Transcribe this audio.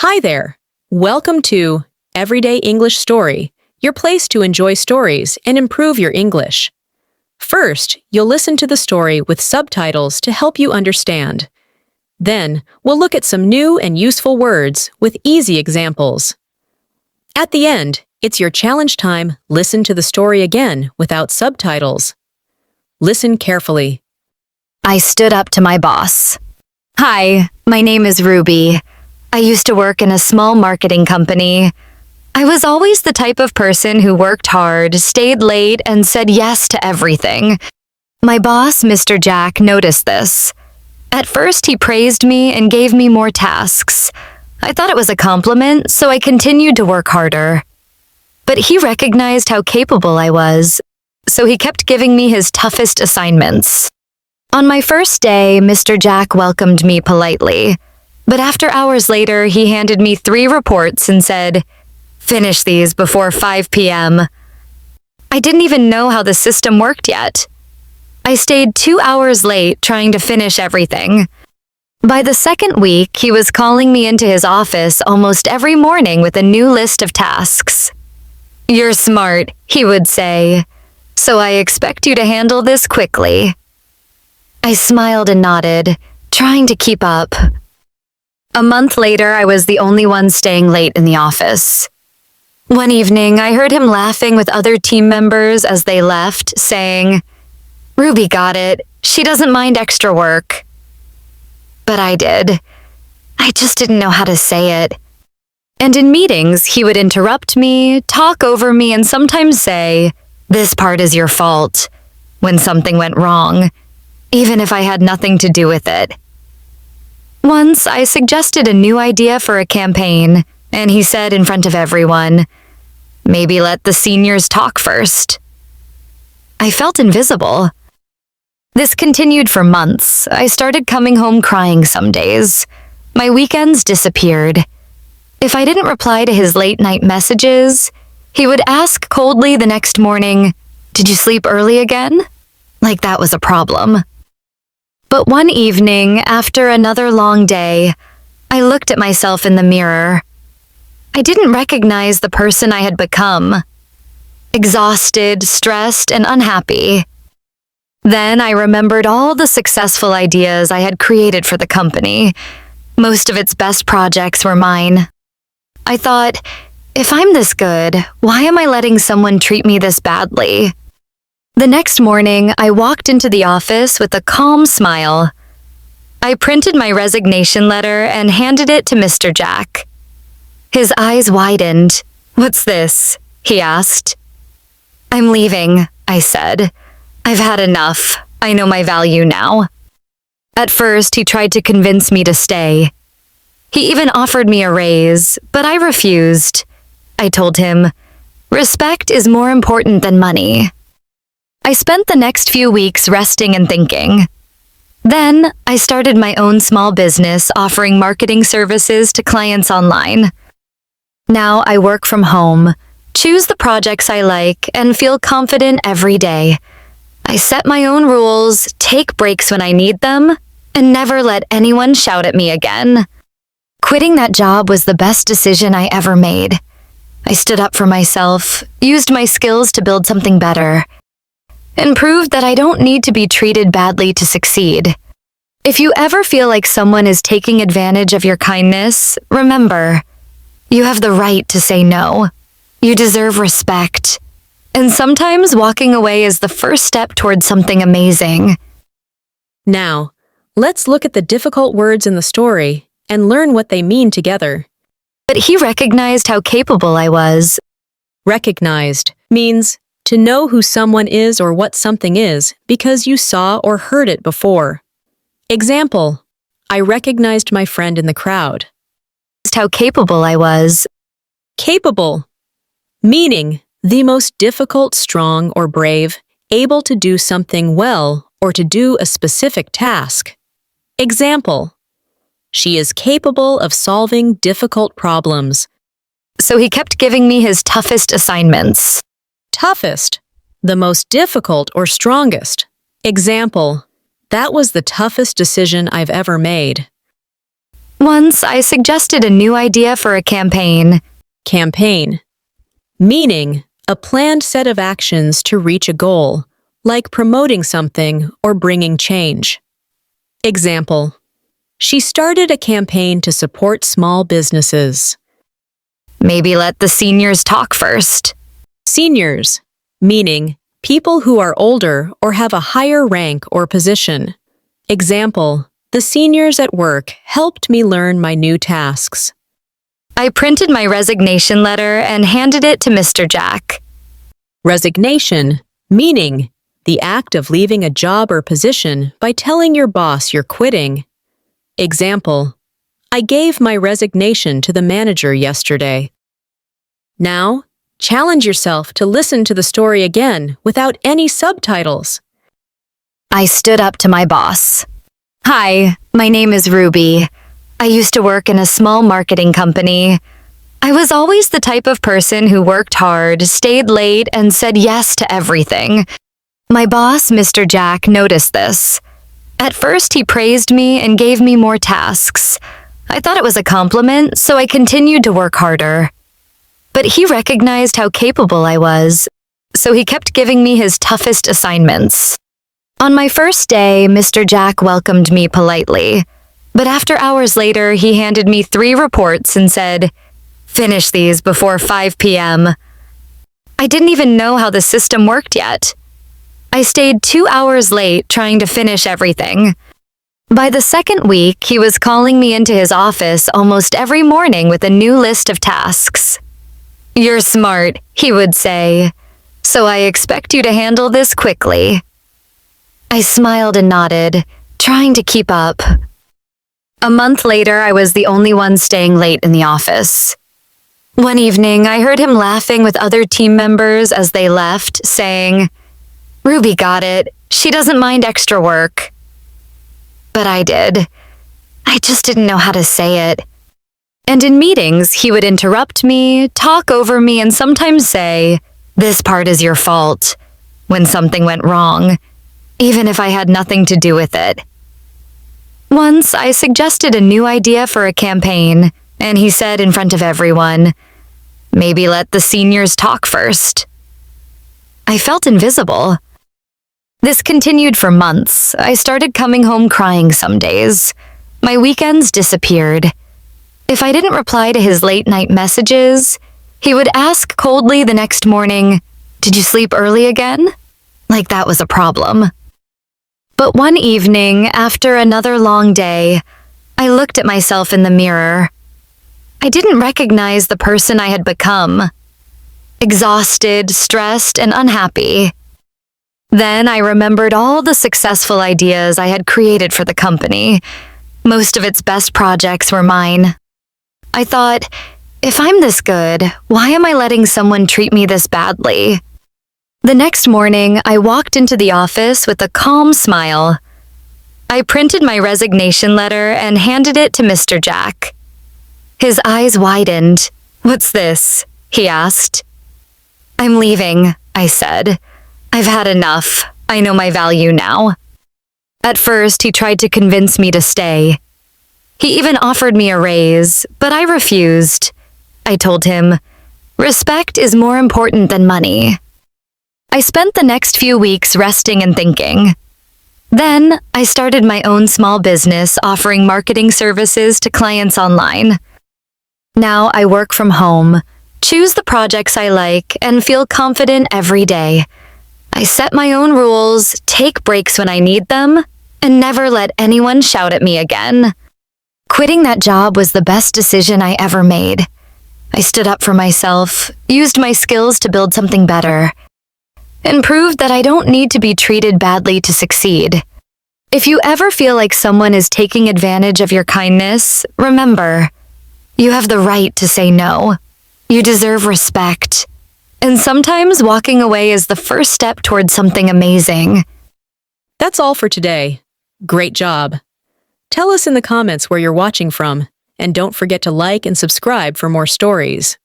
Hi there! Welcome to Everyday English Story, your place to enjoy stories and improve your English. First, you'll listen to the story with subtitles to help you understand. Then, we'll look at some new and useful words with easy examples. At the end, it's your challenge time. Listen to the story again without subtitles. Listen carefully. I stood up to my boss. Hi, my name is Ruby. I used to work in a small marketing company. I was always the type of person who worked hard, stayed late, and said yes to everything. My boss, Mr. Jack, noticed this. At first, he praised me and gave me more tasks. I thought it was a compliment, so I continued to work harder. But he recognized how capable I was, so he kept giving me his toughest assignments. On my first day, Mr. Jack welcomed me politely. But after hours later, he handed me 3 reports and said, "Finish these before 5 p.m. I didn't even know how the system worked yet. I stayed 2 hours late trying to finish everything. By the second week, he was calling me into his office almost every morning with a new list of tasks. "You're smart," he would say, "so I expect you to handle this quickly." I smiled and nodded, trying to keep up. A month later, I was the only one staying late in the office. One evening, I heard him laughing with other team members as they left, saying, "Ruby got it. She doesn't mind extra work." But I did. I just didn't know how to say it. And in meetings, he would interrupt me, talk over me, and sometimes say, "This part is your fault," when something went wrong, even if I had nothing to do with it. Once, I suggested a new idea for a campaign, and he said in front of everyone, "Maybe let the seniors talk first." I felt invisible. This continued for months. I started coming home crying some days. My weekends disappeared. If I didn't reply to his late-night messages, he would ask coldly the next morning, "Did you sleep early again?" Like that was a problem. But one evening, after another long day, I looked at myself in the mirror. I didn't recognize the person I had become. Exhausted, stressed, and unhappy. Then I remembered all the successful ideas I had created for the company. Most of its best projects were mine. I thought, if I'm this good, why am I letting someone treat me this badly? The next morning, I walked into the office with a calm smile. I printed my resignation letter and handed it to Mr. Jack. His eyes widened. "What's this?" he asked. "I'm leaving," I said. "I've had enough. I know my value now." At first, he tried to convince me to stay. He even offered me a raise, but I refused. I told him, "Respect is more important than money." I spent the next few weeks resting and thinking. Then, I started my own small business offering marketing services to clients online. Now I work from home, choose the projects I like, and feel confident every day. I set my own rules, take breaks when I need them, and never let anyone shout at me again. Quitting that job was the best decision I ever made. I stood up for myself, used my skills to build something better, and proved that I don't need to be treated badly to succeed. If you ever feel like someone is taking advantage of your kindness, remember, you have the right to say no. You deserve respect. And sometimes walking away is the first step towards something amazing. Now, let's look at the difficult words in the story and learn what they mean together. But he recognized how capable I was. Recognized means to know who someone is or what something is because you saw or heard it before. Example, I recognized my friend in the crowd. How capable I was. Capable, meaning the most difficult, strong, or brave, able to do something well or to do a specific task. Example, she is capable of solving difficult problems. So he kept giving me his toughest assignments. Toughest, the most difficult or strongest. Example, that was the toughest decision I've ever made. Once I suggested a new idea for a campaign. Campaign. Meaning, a planned set of actions to reach a goal, like promoting something or bringing change. Example. She started a campaign to support small businesses. Maybe let the seniors talk first. Seniors, meaning people who are older or have a higher rank or position. Example, the seniors at work helped me learn my new tasks. I printed my resignation letter and handed it to Mr. Jack. Resignation, meaning the act of leaving a job or position by telling your boss you're quitting. Example, I gave my resignation to the manager yesterday. Now, challenge yourself to listen to the story again without any subtitles. I stood up to my boss. Hi, my name is Ruby. I used to work in a small marketing company. I was always the type of person who worked hard, stayed late, and said yes to everything. My boss, Mr. Jack, noticed this. At first, he praised me and gave me more tasks. I thought it was a compliment, so I continued to work harder. But he recognized how capable I was, so he kept giving me his toughest assignments. On my first day, Mr. Jack welcomed me politely. But after hours later, he handed me 3 reports and said, "Finish these before 5 p.m." I didn't even know how the system worked yet. I stayed 2 hours late trying to finish everything. By the second week, he was calling me into his office almost every morning with a new list of tasks. "You're smart," he would say, "so I expect you to handle this quickly." I smiled and nodded, trying to keep up. A month later, I was the only one staying late in the office. One evening, I heard him laughing with other team members as they left, saying, "Ruby got it. She doesn't mind extra work." But I did. I just didn't know how to say it. And in meetings, he would interrupt me, talk over me, and sometimes say, "This part is your fault," when something went wrong, even if I had nothing to do with it. Once, I suggested a new idea for a campaign, and he said in front of everyone, "Maybe let the seniors talk first." I felt invisible. This continued for months. I started coming home crying some days. My weekends disappeared. If I didn't reply to his late-night messages, he would ask coldly the next morning, "Did you sleep early again?" Like that was a problem. But one evening, after another long day, I looked at myself in the mirror. I didn't recognize the person I had become. Exhausted, stressed, and unhappy. Then I remembered all the successful ideas I had created for the company. Most of its best projects were mine. I thought, if I'm this good, why am I letting someone treat me this badly? The next morning, I walked into the office with a calm smile. I printed my resignation letter and handed it to Mr. Jack. His eyes widened. "What's this?" he asked. "I'm leaving," I said. "I've had enough. I know my value now." At first, he tried to convince me to stay. He even offered me a raise, but I refused. I told him, "Respect is more important than money." I spent the next few weeks resting and thinking. Then, I started my own small business offering marketing services to clients online. Now I work from home, choose the projects I like, and feel confident every day. I set my own rules, take breaks when I need them, and never let anyone shout at me again. Quitting that job was the best decision I ever made. I stood up for myself, used my skills to build something better, and proved that I don't need to be treated badly to succeed. If you ever feel like someone is taking advantage of your kindness, remember, you have the right to say no. You deserve respect. And sometimes walking away is the first step towards something amazing. That's all for today. Great job. Tell us in the comments where you're watching from, and don't forget to like and subscribe for more stories.